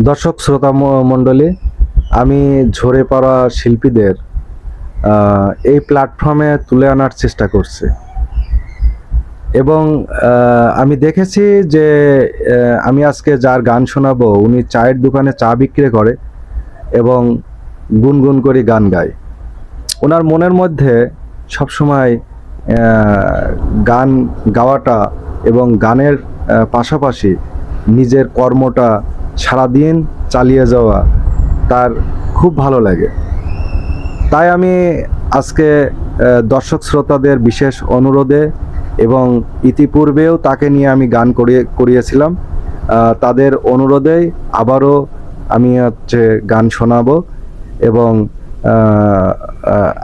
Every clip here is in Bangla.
দর্শক শ্রোতা মণ্ডলী, আমি ঝরে পড়া শিল্পীদের এই প্ল্যাটফর্মে তুলে আনার চেষ্টা করছি এবং আমি দেখেছি যে আমি আজকে যার গান শোনাবো উনি চায়ের দোকানে চা বিক্রি করে এবং গুনগুন করে গান গায়। ওনার মনের মধ্যে সবসময় গান গাওয়াটা এবং গানের পাশাপাশি নিজের কর্মটা সারাদিন চালিয়ে যাওয়া তার খুব ভালো লাগে। তাই আমি আজকে দর্শক শ্রোতাদের বিশেষ অনুরোধে এবং ইতিপূর্বেও তাকে নিয়ে আমি গান করিয়েছিলাম, তাদের অনুরোধেই আবারও আমি গান শোনাবো এবং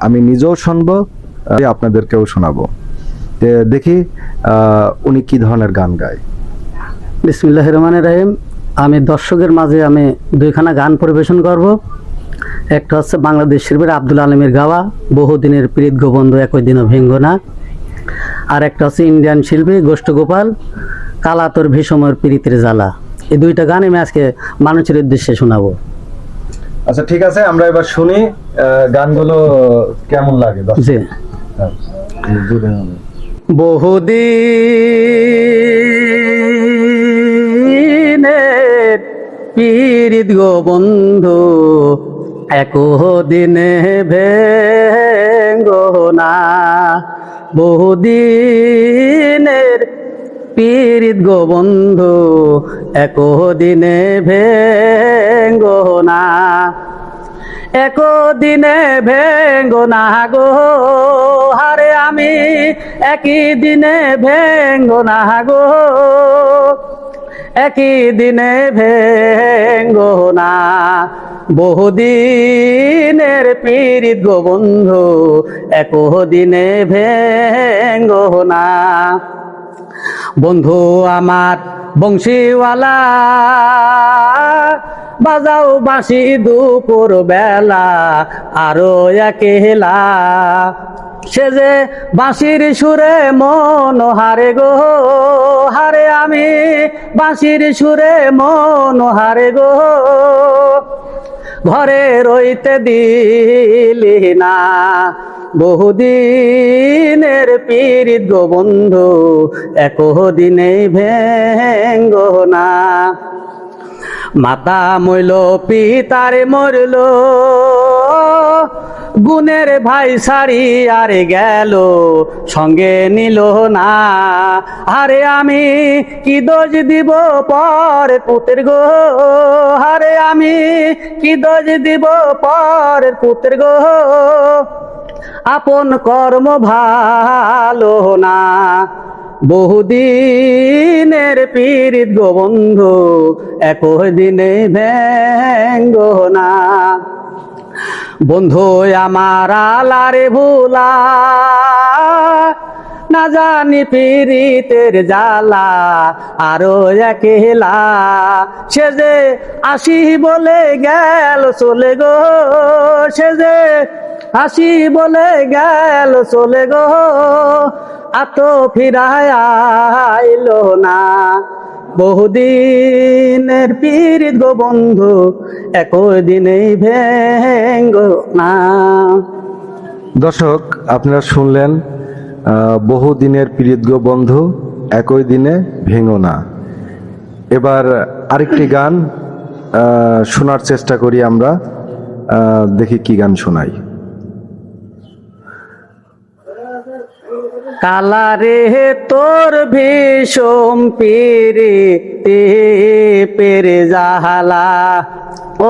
আমি নিজেও শুনবো, আপনাদেরকেও শোনাবো। দেখি উনি কি ধরনের গান গায়। বিসমিল্লাহির রহমানির রহিম। আমি দর্শকের মাঝে দুইখানা গান পরিবেশন করব। একটা হচ্ছে বাংলাদেশ শিল্পীর আব্দুল আলমের গাওয়া বহুদিনের প্রীত গোবন্ধু একই দিনও ভেঙ্গ না, আর একটা হচ্ছে ইন্ডিয়ান শিল্পী গোষ্ঠ গোপাল কালা তোর ভীষমর প্রীতের জ্বালা। এই দুইটা গান আমি আজকে মানুষের উদ্দেশ্যে শোনাবো। আচ্ছা, ঠিক আছে, আমরা এবার শুনি গানগুলো কেমন লাগে। জি। বহুদিনের পীড়িত গো বন্ধু একো দিনে ভেঙ্গো না, বহুদিনের পীড়িত গো বন্ধু একো দিনে ভেঙ্গো না, একো দিনে ভেঙ্গো না গো হারে আমি একই দিনে ভেঙ্গো না গো, একই দিনে ভেঙ্গো না, বহুদিনের পীড়িত গো বন্ধু একো দিনে ভেঙ্গো না। বন্ধু আমার বংশীওয়ালা বাজাও বাঁশি দুপুর বেলা আরো একেলা, সে যে বাঁশির সুরে মন হারে গো হারে আমি বাঁশির সুরে মন হারে গো, ঘরে রইতে দিলি না, বহুদিনের পীড়িত গো বন্ধু একো দিনে ভেঙ্গো না। মাতা মইল পিতার মরল গুণের ভাই সারি আরে গেল সঙ্গে নিল না, আরে আমি কি দোষ দিব পর পুতের গো, আরে আমি কি দোষ দিব পর পুতের গো, আপন কর্ম ভালো না, বহুদিনের পীড়িত গো বন্ধু একো দিনে ভেঙ্গো না। বন্ধু আমার আলারে ভুলা না জানি পীড়িতের জ্বালা আরো একেলা, সে যে আসি বলে গেল চলে গো, সে যে আসি বলে গেল চলে গো, আত ফিরায় আইলো না, বহুদিনের পীড়িত গো বন্ধু একই দিনেই ভেঙ্গো না। দর্শক, আপনারা শুনলেন বহুদিনের পীড়িত গো বন্ধু একই দিনে ভেঙো না। এবার আরেকটি গান শোনার চেষ্টা করি আমরা, দেখি কি গান শোনাই। কালারে তোর ভীষণ পীড়িতে পেরে জাহালা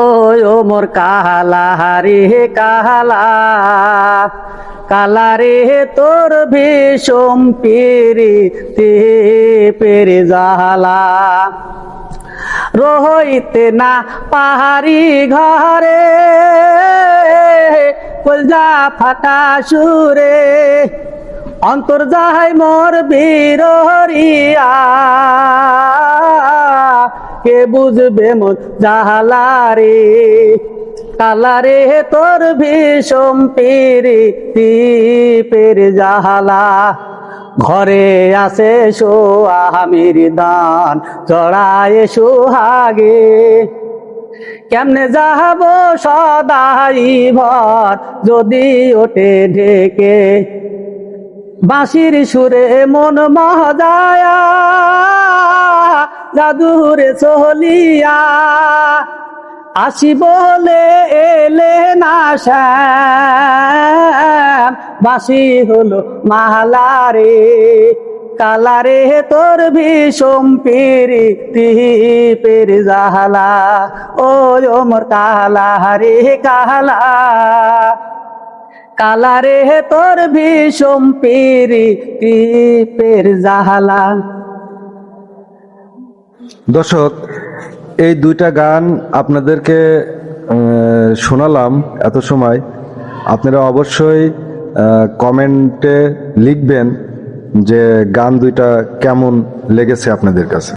ওই ও মোর কালা রে কালা, কালারে তোর ভীষণ পীড়িতে পেরে জাহালা, রহইতে না পাহাড়ি ঘরে কলজা ফাটা সুরে অন্তর যাহাই মোর বিরহরিয়া, কে বুঝবে মোর জাহালারে, কালারে তোর ভীষণ পীড়িতি পের জাহালা, ঘরে আসে সোহামির দান চড়ায় সোহাগে, কেমনে যাব সদাই ভর যদি ওঠে ঢেকে বাঁশির সুরে মন মহজায়া জাদুরে চলিয়া আসি বলে এলে না শ্যাম বাঁশি হলো মালারে কালারে তোর ভীষণ প্রীতি পের জাহালা ও মোর কালা রে কালা কালারে তোর ভীষণ প্রীতি পের জাহালা। দর্শক, এই দুইটা গান আপনাদেরকে শোনালাম এত সময়। আপনারা অবশ্যই কমেন্টে লিখবেন যে গান দুইটা কেমন লেগেছে আপনাদের কাছে।